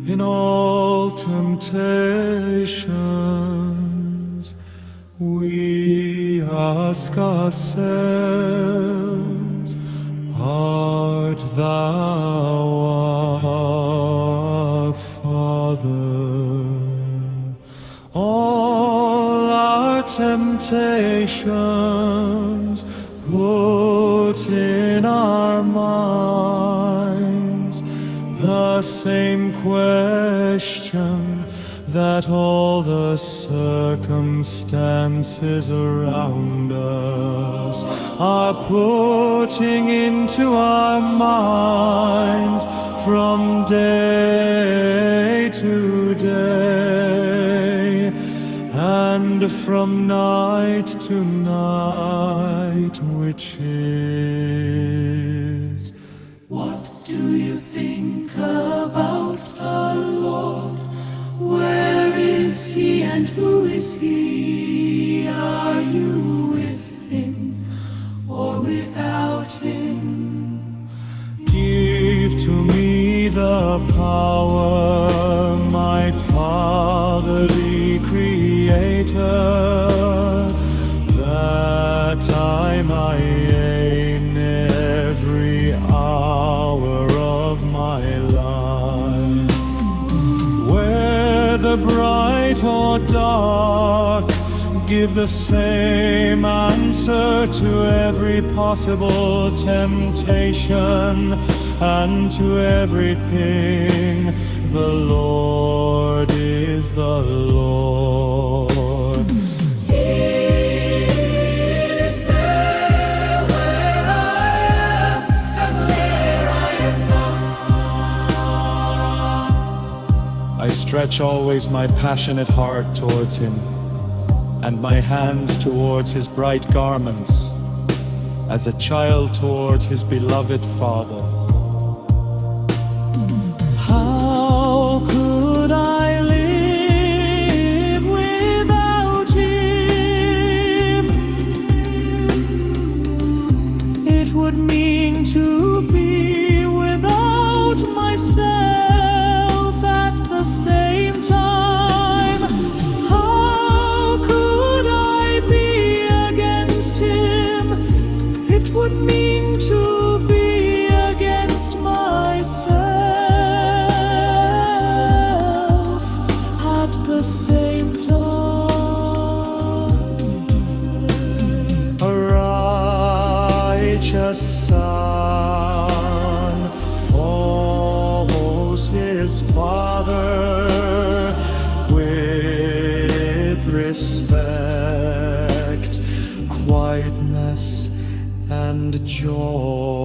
In all temptations, we ask ourselves, art thou our Father? All our temptations put in our minds the same question that all the circumstances around us are putting into our minds from day to day and from night to night, which is, what do you think about the Lord? Where is He and who is He? Are you with Him or without Him? give to me the power, my Fatherly Creator, that I might in every hour of my life, whether bright or dark, give the same answer to every possible temptation and to everything. The Lord is the Lord. He is there where I am and where I am not. I stretch always my passionate heart towards Him, and my hands towards His bright garments, as a child towards his beloved Father. How could I live without Him? It would mean to be without myself at the same time. How could I be against Him? It would mean to be against myself at the same time. A righteous son follows his father with respect, quietness, and joy.